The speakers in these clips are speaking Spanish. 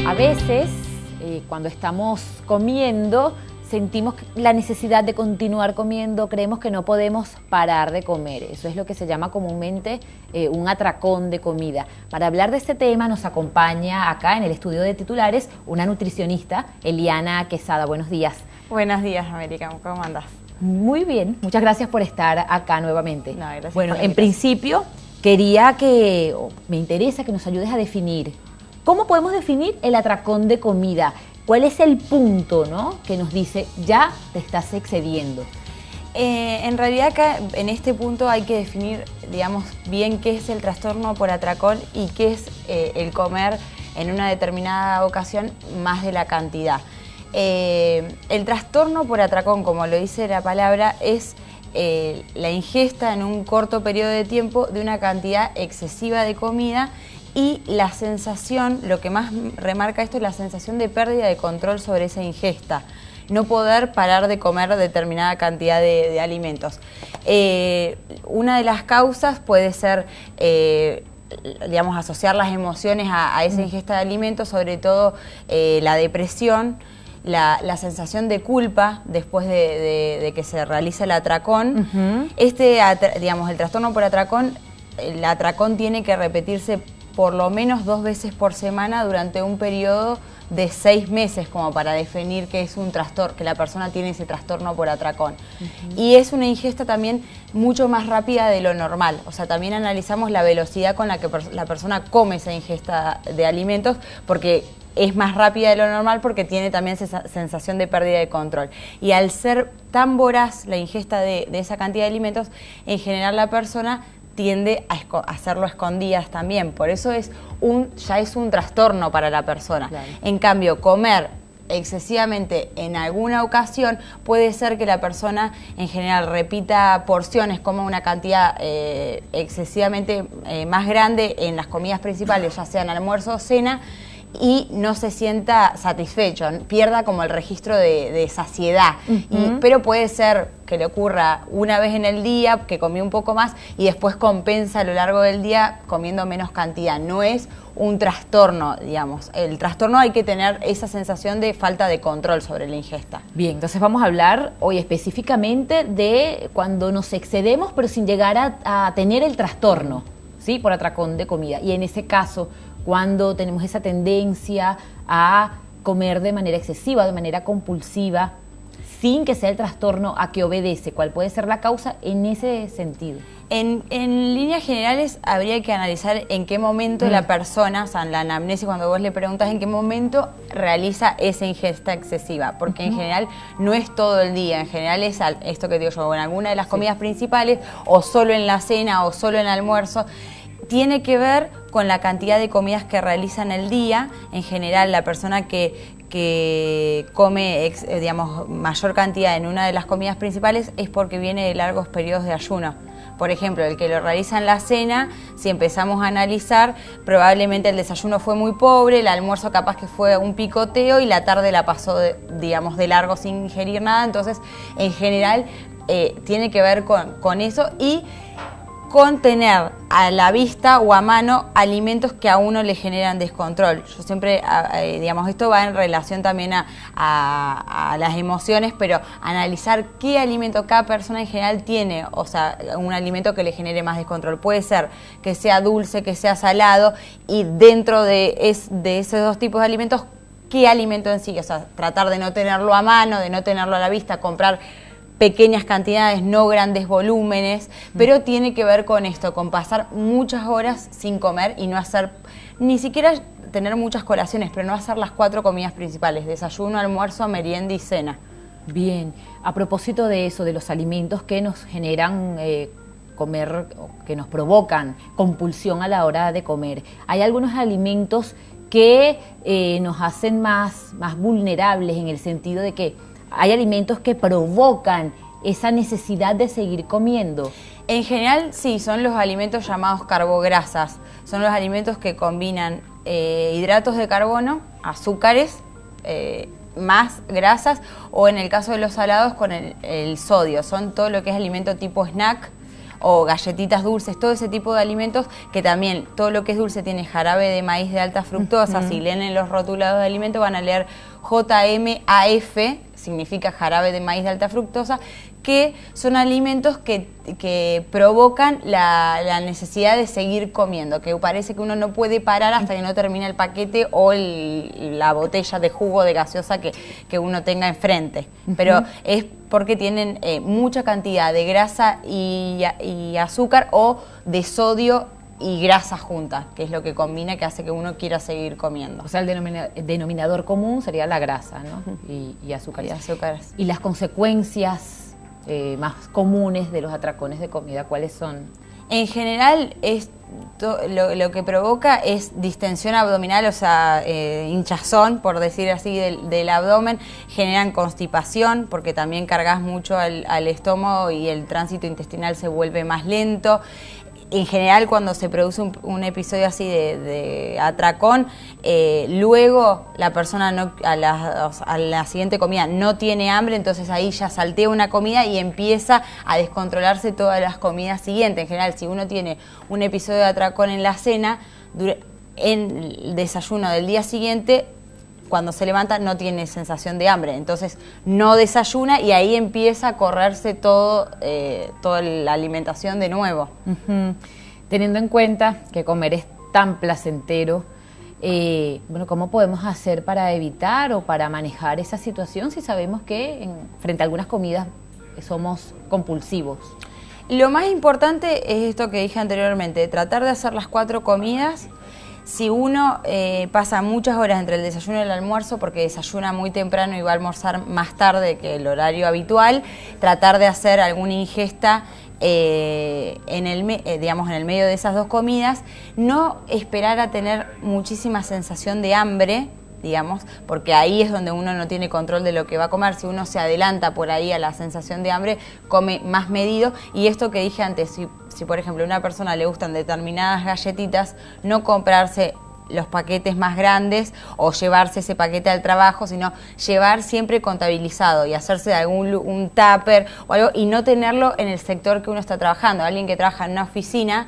A veces, cuando estamos comiendo, sentimos la necesidad de continuar comiendo, creemos que no podemos parar de comer. Eso es lo que se llama comúnmente un atracón de comida. Para hablar de este tema nos acompaña acá en el estudio de titulares una nutricionista, Eliana Quesada. Buenos días. Buenos días, América. ¿Cómo andas? Muy bien, muchas gracias por estar acá nuevamente. No, gracias. Bueno, en principio me interesa que nos ayudes a definir. ¿Cómo podemos definir el atracón de comida? ¿Cuál es el punto, ¿no?, que nos dice ya te estás excediendo? En realidad acá, en este punto hay que definir, digamos, bien qué es el trastorno por atracón y qué es el comer en una determinada ocasión más de la cantidad. El trastorno por atracón, como lo dice la palabra, es la ingesta en un corto periodo de tiempo de una cantidad excesiva de comida. Y la sensación, lo que más remarca esto es la sensación de pérdida de control sobre esa ingesta. No poder parar de comer determinada cantidad de alimentos. Una de las causas puede ser, digamos, asociar las emociones a esa ingesta de alimentos, sobre todo la depresión, la sensación de culpa después de que se realiza el atracón. Digamos, el trastorno por atracón, el atracón tiene que repetirse por lo menos 2 veces por semana durante un periodo de 6 meses, como para definir que es un trastorno, que la persona tiene ese trastorno por atracón. Y es una ingesta también mucho más rápida de lo normal. O sea, también analizamos la velocidad con la que la persona come esa ingesta de alimentos, porque es más rápida de lo normal, porque tiene también esa sensación de pérdida de control. Y al ser tan voraz la ingesta de esa cantidad de alimentos, en general la persona tiende a hacerlo a escondidas también. Por eso ya es un trastorno para la persona. Claro. En cambio, comer excesivamente en alguna ocasión puede ser que la persona en general repita porciones, coma una cantidad excesivamente más grande en las comidas principales, ya sean almuerzo o cena, y no se sienta satisfecho, pierda como el registro de saciedad. Pero puede ser que le ocurra una vez en el día, que comió un poco más y después compensa a lo largo del día comiendo menos cantidad. No es un trastorno, digamos. El trastorno, hay que tener esa sensación de falta de control sobre la ingesta. Bien, entonces vamos a hablar hoy específicamente de cuando nos excedemos pero sin llegar a tener el trastorno, ¿sí?, por atracón de comida. Y en ese caso, cuando tenemos esa tendencia a comer de manera excesiva, de manera compulsiva, sin que sea el trastorno a que obedece, ¿cuál puede ser la causa en ese sentido? En líneas generales habría que analizar en qué momento la persona, o sea, en la anamnesis, cuando vos le preguntas en qué momento realiza esa ingesta excesiva, porque en general no es todo el día, en general es esto que digo yo, en alguna de las comidas principales, o solo en la cena, o solo en el almuerzo. Tiene que ver con la cantidad de comidas que realiza en el día. En general, la persona que come, digamos, mayor cantidad en una de las comidas principales es porque viene de largos periodos de ayuno. Por ejemplo, el que lo realiza en la cena, si empezamos a analizar, probablemente el desayuno fue muy pobre, el almuerzo capaz que fue un picoteo y la tarde la pasó, digamos, de largo sin ingerir nada. Entonces, en general, tiene que ver con eso y con tener a la vista o a mano alimentos que a uno le generan descontrol. Yo siempre, digamos, esto va en relación también a las emociones, pero analizar qué alimento cada persona en general tiene, o sea, un alimento que le genere más descontrol. Puede ser que sea dulce, que sea salado, y dentro de esos 2 tipos de alimentos, qué alimento en sí, o sea, tratar de no tenerlo a mano, de no tenerlo a la vista, comprar pequeñas cantidades, no grandes volúmenes, pero tiene que ver con esto, con pasar muchas horas sin comer y no hacer, ni siquiera tener muchas colaciones, pero no hacer las 4 comidas principales: desayuno, almuerzo, merienda y cena. Bien, a propósito de eso, de los alimentos que nos generan comer, que nos provocan compulsión a la hora de comer, hay algunos alimentos que nos hacen más vulnerables, en el sentido de que hay alimentos que provocan esa necesidad de seguir comiendo. En general, sí, son los alimentos llamados carbograsas. Son los alimentos que combinan hidratos de carbono, azúcares, más grasas, o en el caso de los salados con el sodio. Son todo lo que es alimento tipo snack o galletitas dulces, todo ese tipo de alimentos que también todo lo que es dulce tiene jarabe de maíz de alta fructosa. Si leen en los rotulados de alimentos van a leer JMAF, significa jarabe de maíz de alta fructosa, que son alimentos que provocan la necesidad de seguir comiendo, que parece que uno no puede parar hasta que no termine el paquete o la botella de jugo de gaseosa que uno tenga enfrente. Pero es porque tienen mucha cantidad de grasa y azúcar o de sodio y grasa juntas, que es lo que combina, que hace que uno quiera seguir comiendo. O sea, el denominador común sería la grasa, ¿no? Y azúcar. Y azúcares. Y las consecuencias más comunes de los atracones de comida, ¿cuáles son? En general, lo que provoca es distensión abdominal, o sea, hinchazón, por decir así, del abdomen. Generan constipación, porque también cargas mucho al estómago y el tránsito intestinal se vuelve más lento. En general, cuando se produce un episodio así de atracón, luego la persona a la siguiente comida no tiene hambre, entonces ahí ya saltea una comida y empieza a descontrolarse todas las comidas siguientes. En general, si uno tiene un episodio de atracón en la cena, en el desayuno del día siguiente, cuando se levanta no tiene sensación de hambre, entonces no desayuna y ahí empieza a correrse toda la alimentación de nuevo. Teniendo en cuenta que comer es tan placentero, bueno, ¿cómo podemos hacer para evitar o para manejar esa situación si sabemos que frente a algunas comidas somos compulsivos? Lo más importante es esto que dije anteriormente, tratar de hacer las 4 comidas. Si uno pasa muchas horas entre el desayuno y el almuerzo, porque desayuna muy temprano y va a almorzar más tarde que el horario habitual, tratar de hacer alguna ingesta en el medio de esas 2 comidas, no esperar a tener muchísima sensación de hambre, digamos, porque ahí es donde uno no tiene control de lo que va a comer. Si uno se adelanta por ahí a la sensación de hambre, come más medido. Y esto que dije antes, si por ejemplo a una persona le gustan determinadas galletitas, no comprarse los paquetes más grandes o llevarse ese paquete al trabajo, sino llevar siempre contabilizado y hacerse un tupper o algo y no tenerlo en el sector que uno está trabajando. Alguien que trabaja en una oficina,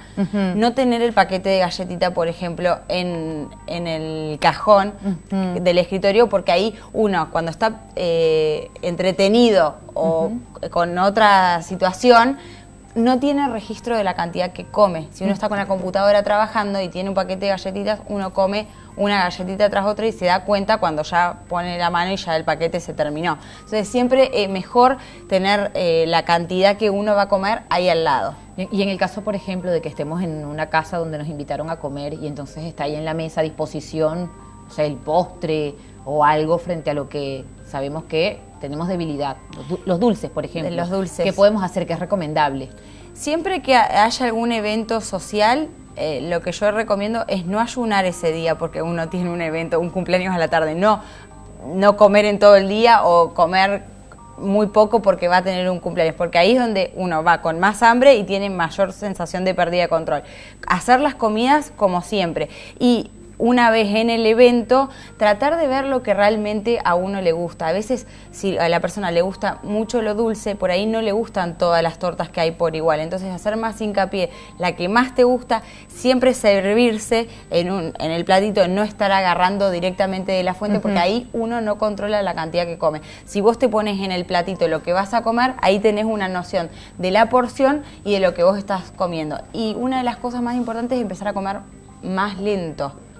no tener el paquete de galletita, por ejemplo, en el cajón del escritorio, porque ahí uno, cuando está entretenido o con otra situación, no tiene registro de la cantidad que come. Si uno está con la computadora trabajando y tiene un paquete de galletitas, uno come una galletita tras otra y se da cuenta cuando ya pone la mano y ya el paquete se terminó. Entonces siempre mejor tener la cantidad que uno va a comer ahí al lado. Y en el caso, por ejemplo, de que estemos en una casa donde nos invitaron a comer y entonces está ahí en la mesa a disposición, o sea, el postre o algo frente a lo que sabemos que tenemos debilidad, los dulces, por ejemplo. Los dulces. ¿Qué podemos hacer que es recomendable? Siempre que haya algún evento social, lo que yo recomiendo es no ayunar ese día porque uno tiene un evento, un cumpleaños a la tarde. No comer en todo el día o comer muy poco porque va a tener un cumpleaños, porque ahí es donde uno va con más hambre y tiene mayor sensación de pérdida de control. Hacer las comidas como siempre y una vez en el evento, tratar de ver lo que realmente a uno le gusta. A veces, si a la persona le gusta mucho lo dulce, por ahí no le gustan todas las tortas que hay por igual. Entonces, hacer más hincapié, la que más te gusta, siempre servirse en el platito, no estar agarrando directamente de la fuente, porque ahí uno no controla la cantidad que come. Si vos te pones en el platito lo que vas a comer, ahí tenés una noción de la porción y de lo que vos estás comiendo. Y una de las cosas más importantes es empezar a comer más lento.